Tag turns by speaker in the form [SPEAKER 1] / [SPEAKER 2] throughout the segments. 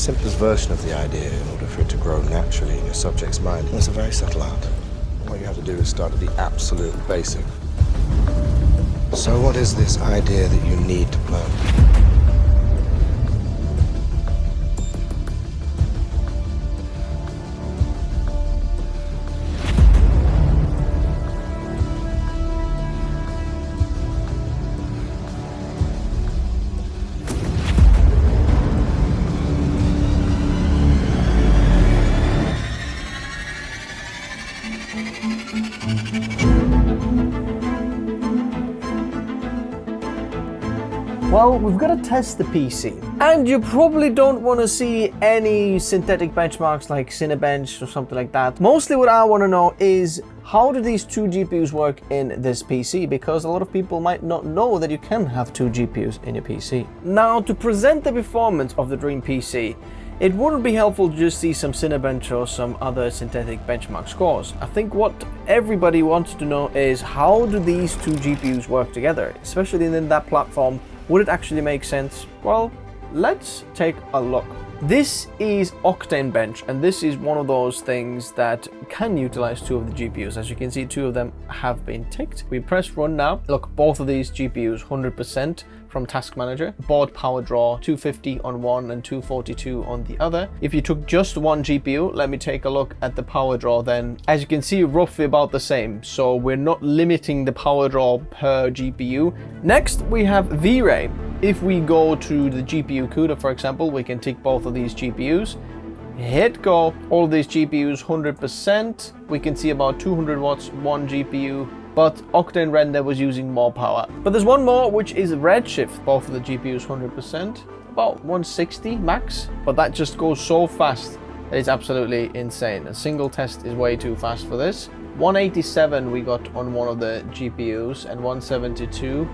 [SPEAKER 1] simplest version of the idea in order for it to grow naturally in your subject's mind. And it's a very subtle art. What you have to do is start at the absolute basic. So what is this idea that you need to plant?
[SPEAKER 2] Well, we've got to test the PC, and you probably don't want to see any synthetic benchmarks like Cinebench or something like that. Mostly what I want to know is how do these two GPUs work in this PC, because a lot of people might not know that you can have two GPUs in your PC. Now, to present the performance of the Dream PC, it wouldn't be helpful to just see some Cinebench or some other synthetic benchmark scores. I think what everybody wants to know is how do these two GPUs work together, especially in that platform. Would it actually make sense? Well, let's take a look. This is Octane Bench, and this is one of those things that can utilize two of the GPUs. As you can see, two of them have been ticked. We press run now. Look, both of these GPUs 100% from Task Manager. Board power draw 250 on one and 242 on the other. If you took just one GPU, let me take a look at the power draw then. As you can see, roughly about the same. So we're not limiting the power draw per GPU. Next, we have V-Ray. If we go to the GPU CUDA, for example, we can tick both of these GPUs. Hit go, all of these GPUs 100%. We can see about 200 watts, one GPU, but Octane Render was using more power. But there's one more, which is Redshift. Both of the GPUs 100%, about 160 max, but that just goes so fast that it's absolutely insane. A single test is way too fast for this. 187 we got on one of the GPUs and 172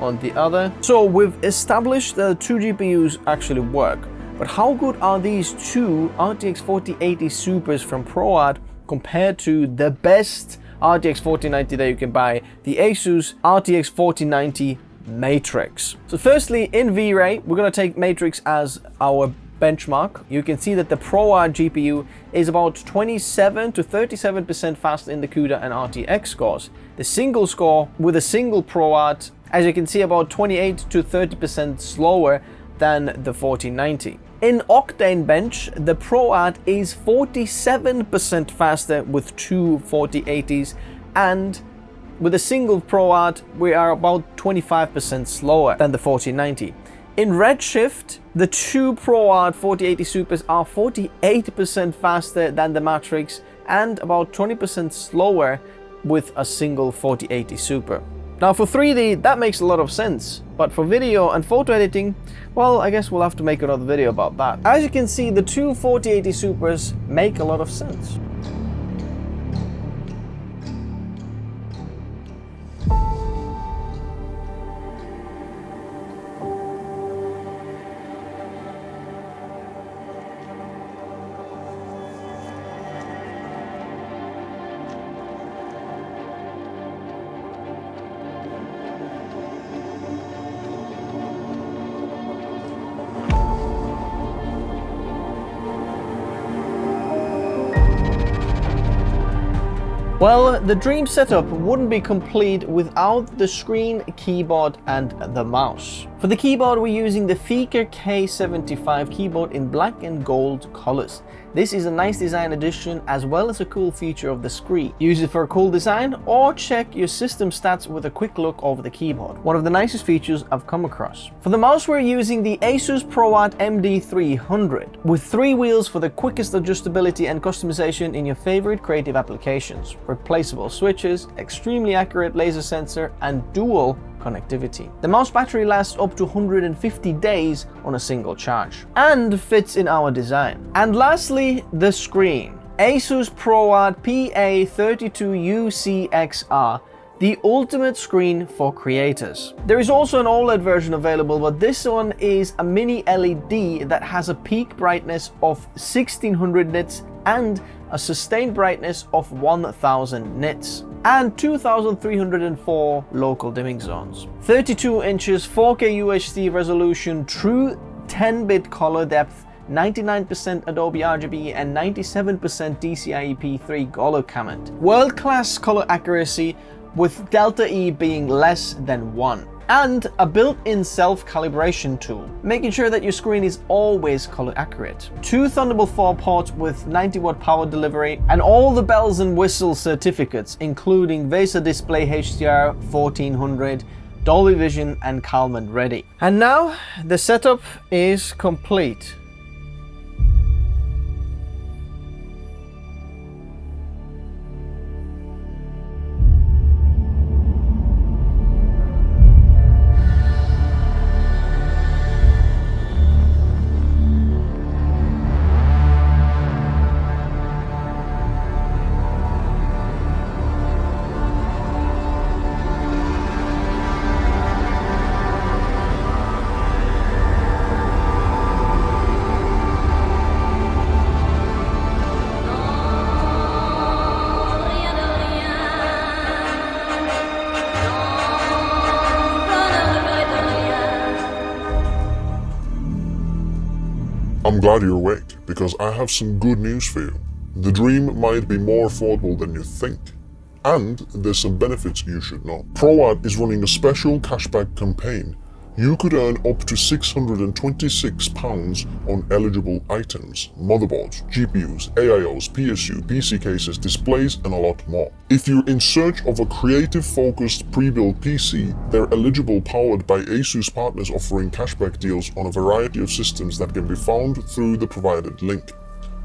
[SPEAKER 2] on the other. So we've established that two GPUs actually work, but how good are these two RTX 4080 Supers from ProArt compared to the best RTX 4090 that you can buy, the ASUS RTX 4090 Matrix? So firstly, in V-Ray, we're going to take Matrix as our benchmark. You can see that the ProArt GPU is about 27 to 37% faster in the CUDA and RTX scores. The single score with a single ProArt, as you can see, about 28 to 30% slower than the 4090. In Octane Bench, the ProArt is 47% faster with two 4080s, and with a single ProArt, we are about 25% slower than the 4090. In Redshift, the two ProArt 4080 Supers are 48% faster than the Matrix and about 20% slower with a single 4080 Super. Now for 3D, that makes a lot of sense, but for video and photo editing, well, I guess we'll have to make another video about that. As you can see, the two 4080 Supers make a lot of sense. Well, the Dream setup wouldn't be complete without the screen, keyboard and the mouse. For the keyboard, we're using the Feker K75 keyboard in black and gold colors. This is a nice design addition as well as a cool feature of the screen. Use it for a cool design or check your system stats with a quick look over the keyboard. One of the nicest features I've come across. For the mouse, we're using the ASUS ProArt MD300 with 3 wheels for the quickest adjustability and customization in your favorite creative applications. Replaceable switches, extremely accurate laser sensor and dual connectivity. The mouse battery lasts up to 150 days on a single charge and fits in our design. And lastly, the screen. ASUS ProArt PA32UCXR, the ultimate screen for creators. There is also an OLED version available, but this one is a mini LED that has a peak brightness of 1600 nits and a sustained brightness of 1000 nits and 2304 local dimming zones. 32 inches 4K UHD resolution, true 10-bit color depth, 99% Adobe RGB, and 97% DCI-EP3 color gamut. World-class color accuracy, with delta E being less than 1. And a built-in self-calibration tool, making sure that your screen is always color accurate. 2 Thunderbolt 4 ports with 90-watt power delivery, and all the bells and whistles certificates, including VESA Display HDR 1400, Dolby Vision, and Calman Ready. And now the setup is complete.
[SPEAKER 3] I'm glad you awake, because I have some good news for you. The Dream might be more affordable than you think. And there's some benefits you should know. ProArt is running a special cashback campaign. You could earn up to £626 on eligible items, motherboards, GPUs, AIOs, PSU, PC cases, displays, and a lot more. If you're in search of a creative-focused pre-built PC, they're eligible, powered by ASUS partners offering cashback deals on a variety of systems that can be found through the provided link.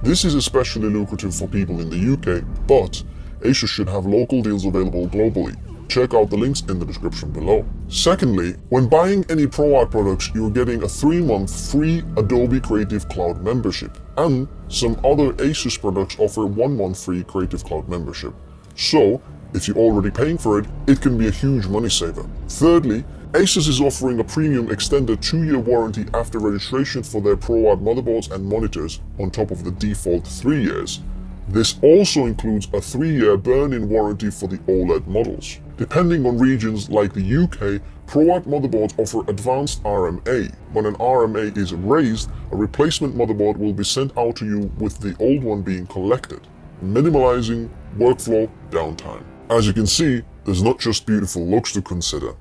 [SPEAKER 3] This is especially lucrative for people in the UK, but ASUS should have local deals available globally. Check out the links in the description below. Secondly, when buying any ProArt products, you're getting a 3-month free Adobe Creative Cloud membership, and some other ASUS products offer 1-month free Creative Cloud membership. So, if you're already paying for it, it can be a huge money saver. Thirdly, ASUS is offering a premium extended 2-year warranty after registration for their ProArt motherboards and monitors on top of the default 3 years. This also includes a 3-year burn-in warranty for the OLED models. Depending on regions like the UK, ProArt motherboards offer advanced RMA. When an RMA is raised, a replacement motherboard will be sent out to you with the old one being collected, minimalizing workflow downtime. As you can see, there's not just beautiful looks to consider.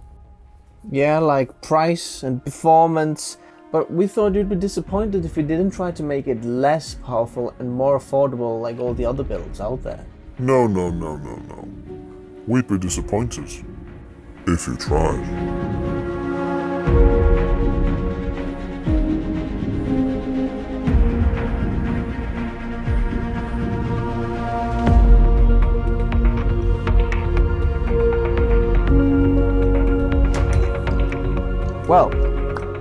[SPEAKER 2] Yeah, like price and performance. But we thought you'd be disappointed if we didn't try to make it less powerful and more affordable like all the other builds out there.
[SPEAKER 3] No. We'd be disappointed if you tried.
[SPEAKER 2] Well,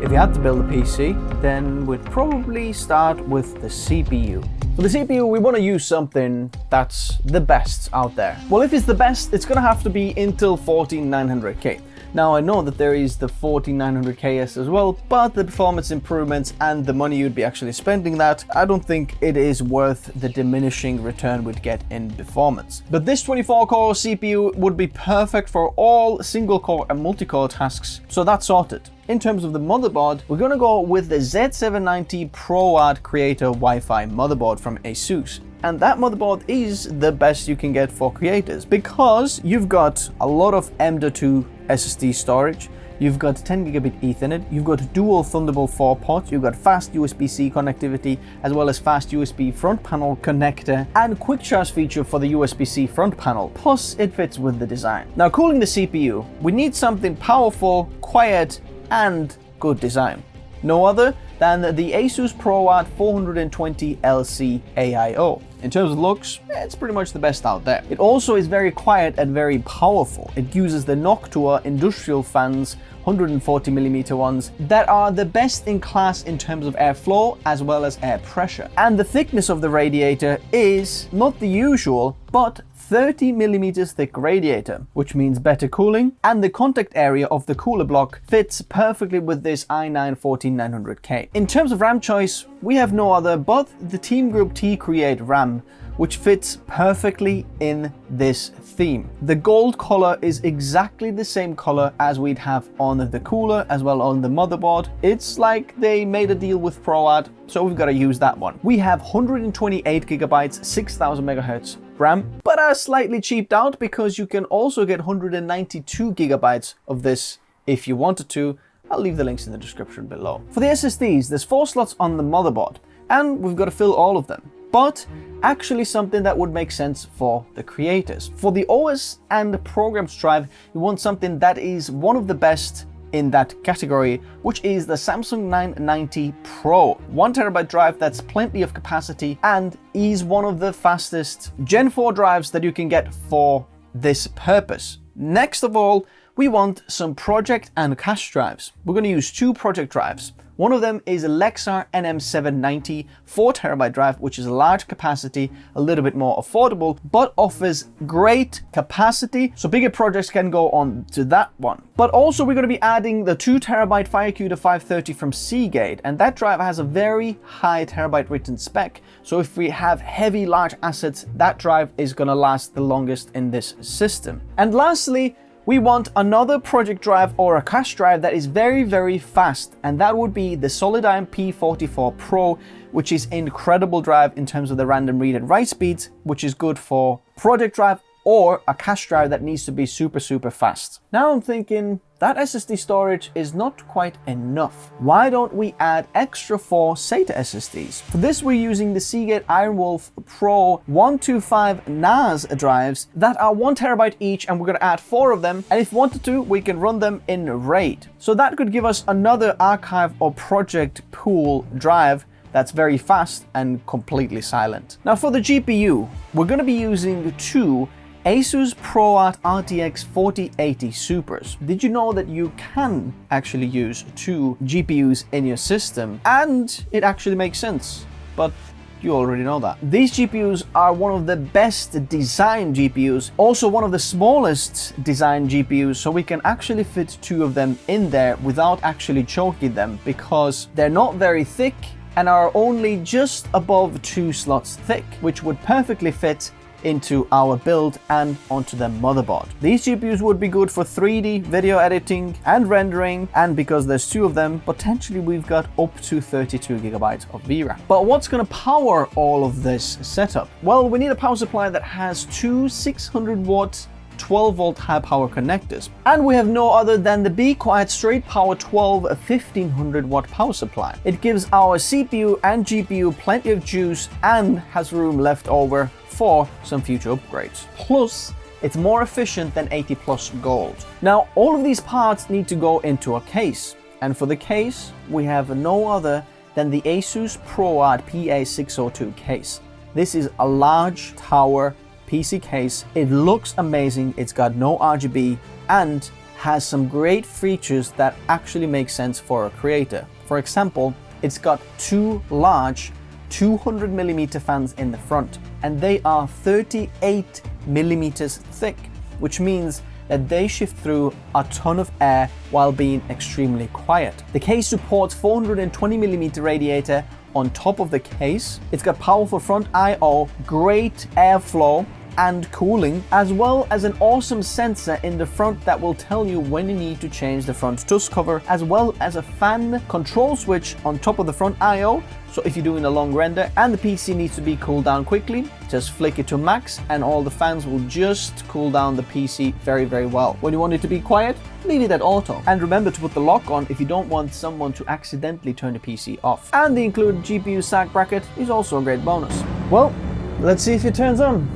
[SPEAKER 2] if you had to build a PC, then we'd probably start with the CPU. For the CPU, we want to use something that's the best out there. Well, if it's the best, it's going to have to be Intel 14900K. Now, I know that there is the 14900KS as well, but the performance improvements and the money you'd be actually spending that, I don't think it is worth the diminishing return we'd get in performance. But this 24-core CPU would be perfect for all single-core and multi-core tasks, so that's sorted. In terms of the motherboard, we're going to go with the Z790 ProArt Creator Wi-Fi motherboard from ASUS. And that motherboard is the best you can get for creators because you've got a lot of M.2 SSD storage, you've got 10 gigabit Ethernet, you've got dual Thunderbolt 4 ports, you've got fast USB-C connectivity, as well as fast USB front panel connector and quick charge feature for the USB-C front panel. Plus, it fits with the design. Now, cooling the CPU, we need something powerful, quiet, and good design. No other than the ASUS ProArt 420LC AIO. In terms of looks, it's pretty much the best out there. It also is very quiet and very powerful. It uses the Noctua industrial fans, 140mm ones, that are the best in class in terms of airflow as well as air pressure. And the thickness of the radiator is not the usual, but 30mm thick radiator, which means better cooling, and the contact area of the cooler block fits perfectly with this i9 14900K. In terms of RAM choice, we have no other but the Team Group T Create RAM, which fits perfectly in this theme. The gold color is exactly the same color as we'd have on the cooler as well on the motherboard. It's like they made a deal with ProArt, so we've got to use that one. We have 128 gigabytes, 6000 megahertz RAM, but are slightly cheaped out because you can also get 192 gigabytes of this if you wanted to. I'll leave the links in the description below. For the SSDs, there's 4 slots on the motherboard, and we've got to fill all of them. But actually something that would make sense for the creators. For the OS and programs drive, you want something that is one of the best in that category, which is the Samsung 990 Pro. 1 terabyte drive that's plenty of capacity and is one of the fastest Gen 4 drives that you can get for this purpose. Next of all, we want some project and cache drives. We're going to use 2 project drives. One of them is a Lexar NM790 4 terabyte drive, which is a large capacity, a little bit more affordable, but offers great capacity, so bigger projects can go on to that one. But also we're going to be adding the 2 terabyte FireQ 530 from Seagate, and that drive has a very high terabyte written spec, so if we have heavy large assets, that drive is going to last the longest in this system. And lastly, we want another project drive or a cache drive that is very, very fast, and that would be the Solidigm P44 Pro, which is an incredible drive in terms of the random read and write speeds, which is good for project drive or a cache drive that needs to be super, super fast. Now I'm thinking that SSD storage is not quite enough. Why don't we add extra 4 SATA SSDs? For this, we're using the Seagate Ironwolf Pro 125 NAS drives that are 1 terabyte each, and we're going to add 4 of them. And if we wanted to, we can run them in RAID. So that could give us another archive or project pool drive that's very fast and completely silent. Now for the GPU, we're going to be using 2 ASUS ProArt RTX 4080 Supers. Did you know that you can actually use 2 GPUs in your system? And it actually makes sense, but you already know that. These GPUs are one of the best designed GPUs, also one of the smallest designed GPUs, so we can actually fit 2 of them in there without actually choking them, because they're not very thick and are only just above 2 slots thick, which would perfectly fit into our build and onto the motherboard. These GPUs would be good for 3D video editing and rendering, and because there's 2 of them, potentially we've got up to 32 gigabytes of VRAM. But what's going to power all of this setup? Well, we need a power supply that has 2 600 watt 12 volt high power connectors, and we have no other than the Be Quiet Straight Power 12 1500 watt power supply. It gives our CPU and GPU plenty of juice and has room left over for some future upgrades. Plus, it's more efficient than 80 Plus Gold. Now, all of these parts need to go into a case, and for the case, we have no other than the ASUS ProArt PA602 case. This is a large tower PC case. It looks amazing, it's got no RGB, and has some great features that actually make sense for a creator. For example, it's got 2 large 200mm fans in the front, and they are 38 millimeters thick, which means that they shift through a ton of air while being extremely quiet. The case supports 420mm radiator on top of the case. It's got powerful front I/O, great airflow and cooling, as well as an awesome sensor in the front that will tell you when you need to change the front tusk cover, as well as a fan control switch on top of the front I/O. So if you're doing a long render and the PC needs to be cooled down quickly, just flick it to max and all the fans will just cool down the PC very, very well. When you want it to be quiet, leave it at auto. And remember to put the lock on if you don't want someone to accidentally turn the PC off. And the included GPU SAC bracket is also a great bonus. Well, let's see if it turns on.